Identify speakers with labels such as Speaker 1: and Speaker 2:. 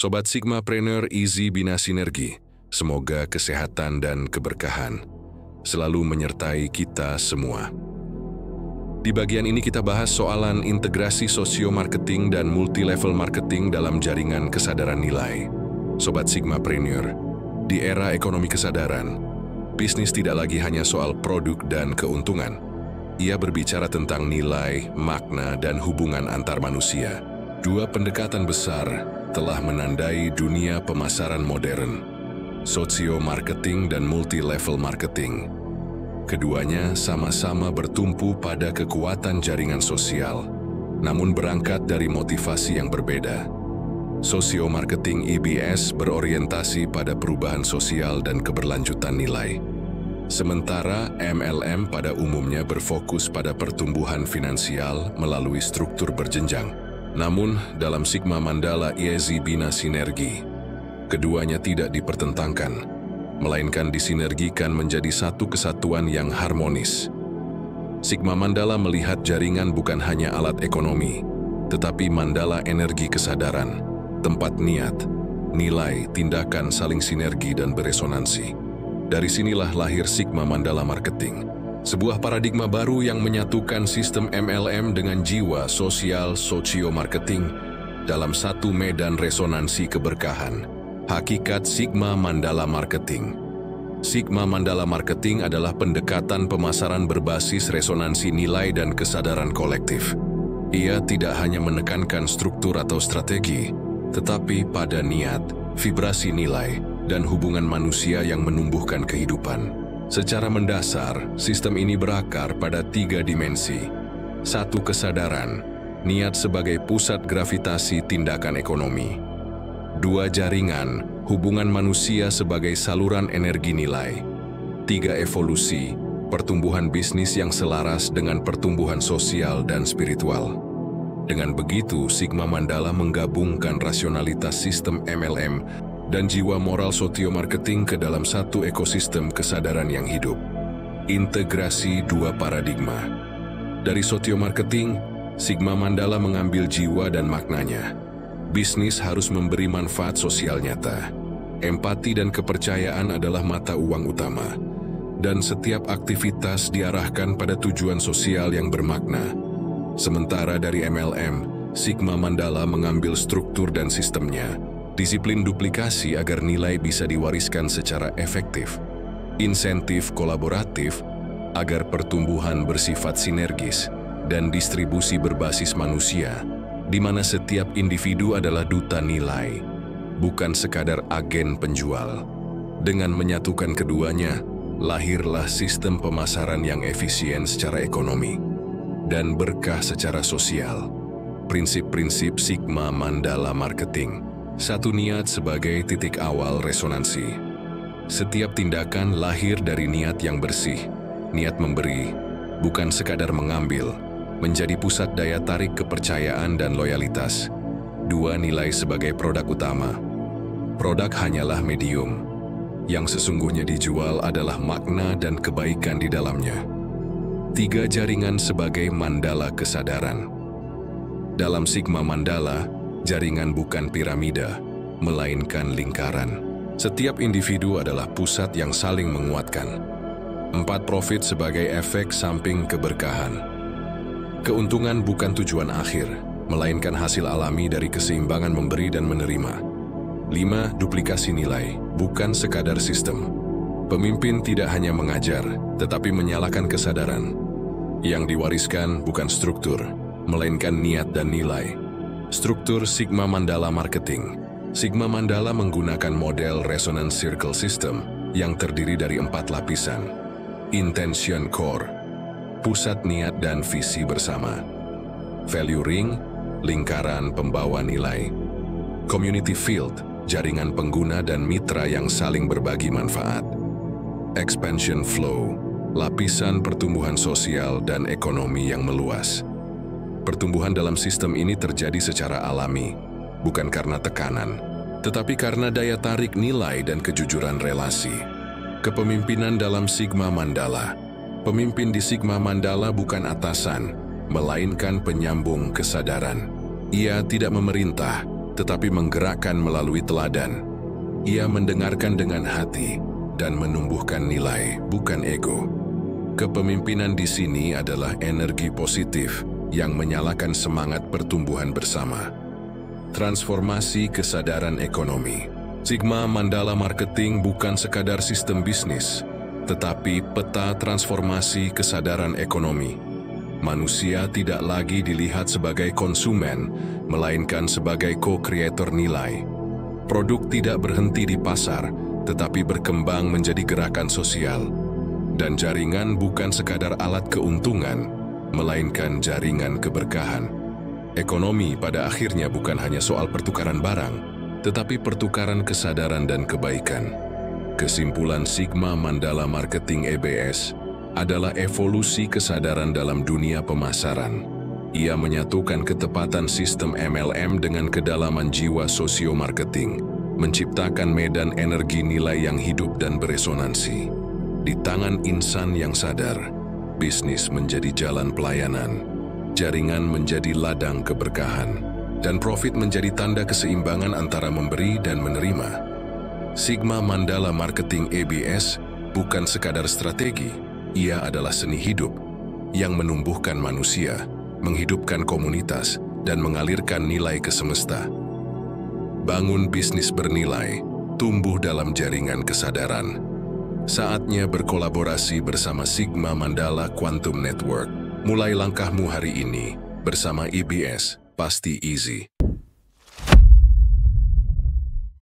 Speaker 1: Sobat Sigmapreneur Easy Bina Sinergi, semoga kesehatan dan keberkahan selalu menyertai kita semua. Di bagian ini kita bahas soalan integrasi sosio-marketing dan multi-level marketing dalam jaringan kesadaran nilai. Sobat Sigmapreneur, di era ekonomi kesadaran, bisnis tidak lagi hanya soal produk dan keuntungan. Ia berbicara tentang nilai, makna, dan hubungan antar manusia. Dua pendekatan besar telah menandai dunia pemasaran modern, sosio-marketing dan multi-level marketing. Keduanya sama-sama bertumpu pada kekuatan jaringan sosial, namun berangkat dari motivasi yang berbeda. Sosio-marketing EBS berorientasi pada perubahan sosial dan keberlanjutan nilai. Sementara MLM pada umumnya berfokus pada pertumbuhan finansial melalui struktur berjenjang. Namun, dalam Sigma Mandala Easy Bina Sinergi, keduanya tidak dipertentangkan, melainkan disinergikan menjadi satu kesatuan yang harmonis. Sigma Mandala melihat jaringan bukan hanya alat ekonomi, tetapi mandala energi kesadaran, tempat niat, nilai, tindakan saling sinergi dan beresonansi. Dari sinilah lahir Sigma Mandala Marketing, sebuah paradigma baru yang menyatukan sistem MLM dengan jiwa sosial sosio-marketing dalam satu medan resonansi keberkahan. Hakikat Sigma Mandala Marketing. Sigma Mandala Marketing adalah pendekatan pemasaran berbasis resonansi nilai dan kesadaran kolektif. Ia tidak hanya menekankan struktur atau strategi, tetapi pada niat, vibrasi nilai, dan hubungan manusia yang menumbuhkan kehidupan. Secara mendasar, sistem ini berakar pada 3 dimensi. 1. Kesadaran, niat sebagai pusat gravitasi tindakan ekonomi. 2. Jaringan, hubungan manusia sebagai saluran energi nilai. 3. Evolusi, pertumbuhan bisnis yang selaras dengan pertumbuhan sosial dan spiritual. Dengan begitu, Sigma Mandala menggabungkan rasionalitas sistem MLM dan jiwa moral sosio-marketing ke dalam satu ekosistem kesadaran yang hidup. Integrasi dua paradigma. Dari sosio-marketing, Sigma Mandala mengambil jiwa dan maknanya. Bisnis harus memberi manfaat sosial nyata. Empati dan kepercayaan adalah mata uang utama. Dan setiap aktivitas diarahkan pada tujuan sosial yang bermakna. Sementara dari MLM, Sigma Mandala mengambil struktur dan sistemnya. Disiplin duplikasi agar nilai bisa diwariskan secara efektif. Insentif kolaboratif agar pertumbuhan bersifat sinergis dan distribusi berbasis manusia, di mana setiap individu adalah duta nilai, bukan sekadar agen penjual. Dengan menyatukan keduanya, lahirlah sistem pemasaran yang efisien secara ekonomi dan berkah secara sosial. Prinsip-prinsip Sigma Mandala Marketing. 1. Niat sebagai titik awal resonansi. Setiap tindakan lahir dari niat yang bersih. Niat memberi, bukan sekadar mengambil, menjadi pusat daya tarik kepercayaan dan loyalitas. 2. Nilai sebagai produk utama. Produk hanyalah medium. Yang sesungguhnya dijual adalah makna dan kebaikan di dalamnya. 3. Jaringan sebagai mandala kesadaran. Dalam Sigma Mandala, jaringan bukan piramida, melainkan lingkaran. Setiap individu adalah pusat yang saling menguatkan. 4. Profit sebagai efek samping keberkahan. Keuntungan bukan tujuan akhir, melainkan hasil alami dari keseimbangan memberi dan menerima. 5. Duplikasi nilai, bukan sekadar sistem. Pemimpin tidak hanya mengajar, tetapi menyalakan kesadaran. Yang diwariskan bukan struktur, melainkan niat dan nilai. Struktur Sigma Mandala Marketing. Sigma Mandala menggunakan model Resonance Circle System yang terdiri dari 4 lapisan. Intention Core, pusat niat dan visi bersama. Value Ring, lingkaran pembawa nilai. Community Field, jaringan pengguna dan mitra yang saling berbagi manfaat. Expansion Flow, lapisan pertumbuhan sosial dan ekonomi yang meluas. Pertumbuhan dalam sistem ini terjadi secara alami, bukan karena tekanan, tetapi karena daya tarik nilai dan kejujuran relasi. Kepemimpinan dalam Sigma Mandala. Pemimpin di Sigma Mandala bukan atasan, melainkan penyambung kesadaran. Ia tidak memerintah, tetapi menggerakkan melalui teladan. Ia mendengarkan dengan hati dan menumbuhkan nilai, bukan ego. Kepemimpinan di sini adalah energi positif yang menyalakan semangat pertumbuhan bersama. Transformasi kesadaran ekonomi. Sigma Mandala Marketing bukan sekadar sistem bisnis, tetapi peta transformasi kesadaran ekonomi. Manusia tidak lagi dilihat sebagai konsumen, melainkan sebagai co-creator nilai. Produk tidak berhenti di pasar, tetapi berkembang menjadi gerakan sosial. Dan jaringan bukan sekadar alat keuntungan, melainkan jaringan keberkahan. Ekonomi pada akhirnya bukan hanya soal pertukaran barang, tetapi pertukaran kesadaran dan kebaikan. Kesimpulan Sigma Mandala Marketing EBS adalah evolusi kesadaran dalam dunia pemasaran. Ia menyatukan ketepatan sistem MLM dengan kedalaman jiwa sosio-marketing, menciptakan medan energi nilai yang hidup dan beresonansi. Di tangan insan yang sadar, bisnis menjadi jalan pelayanan, jaringan menjadi ladang keberkahan, dan profit menjadi tanda keseimbangan antara memberi dan menerima. Sigma Mandala Marketing EBS bukan sekadar strategi, ia adalah seni hidup yang menumbuhkan manusia, menghidupkan komunitas, dan mengalirkan nilai ke semesta. Bangun bisnis bernilai, tumbuh dalam jaringan kesadaran. Saatnya berkolaborasi bersama Sigma Mandala Quantum Network. Mulai langkahmu hari ini bersama EBS, pasti easy.